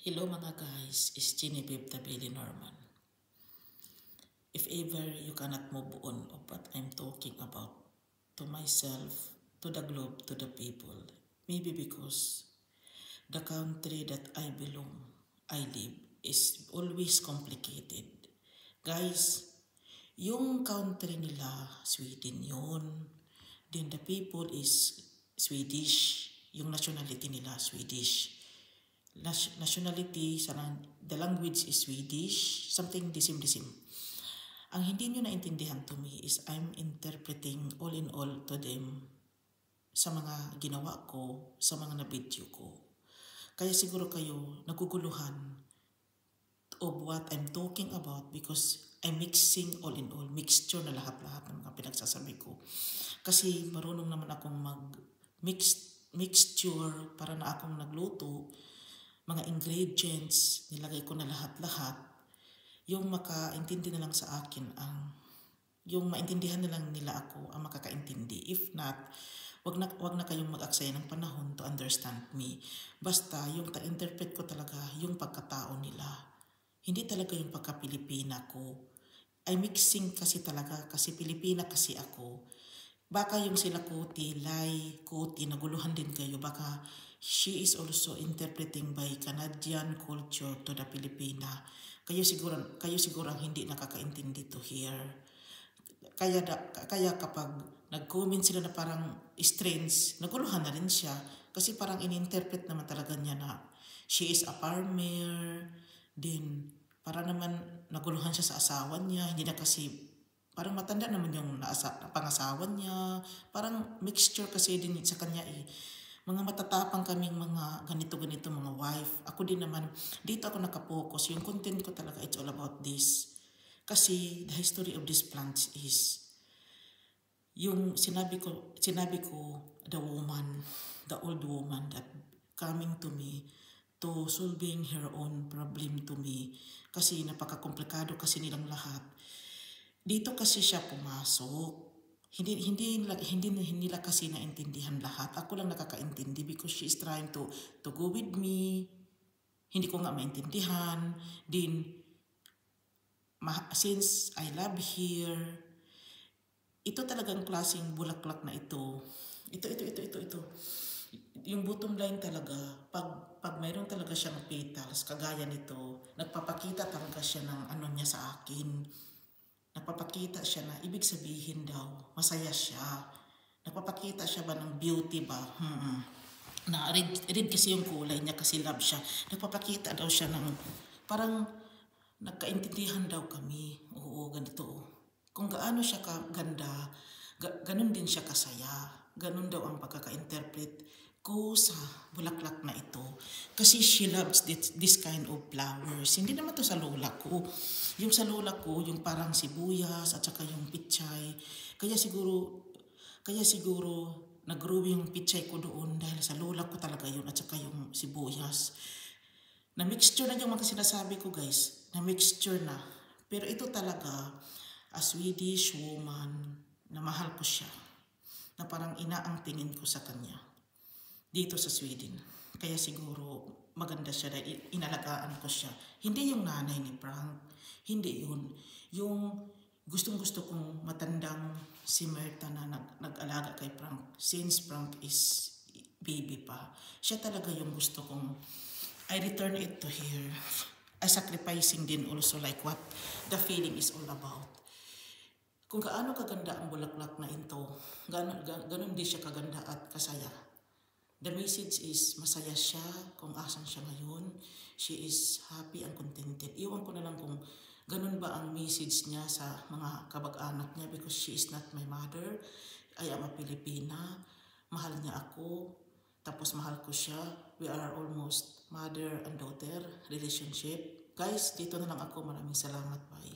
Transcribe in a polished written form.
Hello mga guys, it's Genevieve Tabili Norman. If ever you cannot move on of what I'm talking about to myself, to the globe, to the people, maybe because the country that I belong, I live, is always complicated. Guys, yung country nila, Sweden yun. Then the people is Swedish. Yung nationality nila, Swedish. Nationality, the language is Swedish, something disim-disim. Ang hindi nyo naintindihan to me is I'm interpreting all in all to them sa mga ginawa ko, sa mga na-video ko. Kaya siguro kayo naguguluhan of what I'm talking about because I'm mixing all in all, mixture na lahat-lahat ng mga pinagsasabi ko. Kasi marunong naman akong mixture para na akong nagluto, mga ingredients, nilagay ko na lahat-lahat, yung makaintindi na lang sa akin yung maintindihan na lang nila ako ang makakaintindi. If not, wag na kayong mag-aksaya ng panahon to understand me. Basta yung ta-interpret ko talaga yung pagkatao nila. Hindi talaga yung pagka-Pilipina ko. Ay mixing kasi talaga kasi Pilipina kasi ako. Baka yung sila Kuti, naguluhan din kayo. Baka she is also interpreting by Canadian culture to the Filipina. Kayo siguro ang hindi nakakaintindi to hear. Kaya kapag nag-comment sila na parang strange, naguluhan na rin siya. Kasi parang in-interpret naman talaga niya na she is a farmer. Then, para naman naguluhan siya sa asawa niya. Hindi na kasi parang matanda naman yung pangasawa niya. Parang mixture kasi din sa kanya eh. Mga matatapang kaming mga ganito-ganito mga wife. Ako din naman, dito ako nakapokus. Yung content ko talaga, it's all about this. Kasi the history of this plants is, yung sinabi ko, the old woman that coming to me to solving her own problem to me. Kasi napaka-komplikado kasi nilang lahat. Dito kasi siya pumasok. Hindi nila kasi naintindihan lahat. Ako lang nakakaintindi because she is trying to go with me. Hindi ko nga maintindihan. Then, since I love her, ito talagang klaseng bulaklak na ito. Ito. Yung bottom line talaga, pag mayroon talaga siyang petals, kagaya nito, nagpapakita talaga siya ng ano niya sa akin. Nagpapakita siya na ibig sabihin daw, masaya siya. Nagpapakita siya ba ng beauty ba? Na red kasi yung kulay niya kasi love siya. Nagpapakita daw siya ng parang nagkaintindihan daw kami. Oo, ganito. Kung gaano siya kaganda, ganun din siya kasaya. Ganun daw ang pagkaka-interpret ko sa bulaklak na ito. Kasi she loves this kind of flowers. Hindi naman to sa lola ko. Yung sa lola ko, yung parang sibuyas at saka yung pichay. Kaya siguro nag-grow yung pichay ko doon dahil sa lola ko talaga yun at saka yung sibuyas. Na-mixture na yung mga sinasabi ko guys. Na-mixture na. Pero ito talaga, a Swedish woman na mahal ko siya. Na parang ina ang tingin ko sa kanya. Dito sa Sweden. Kaya siguro maganda siya dahil inalagaan ko siya. Hindi yung nanay ni Frank. Hindi yun. Yung gustong-gusto kong matandang si Merta na nag-alaga kay Frank. Since Frank is baby pa. Siya talaga yung gusto kong I return it to her. I sacrificing din also like what the feeling is all about. Kung gaano kaganda ang bulaklak na ito, ganun din siya kaganda at kasaya. The message is masaya siya kung asan siya ngayon. She is happy and contented. Iwan ko na lang kung ganun ba ang message niya sa mga kabag-anak niya because she is not my mother. I am a Pilipina. Mahal niya ako. Tapos mahal ko siya. We are almost mother and daughter relationship. Guys, dito na lang ako. Maraming salamat. Bye.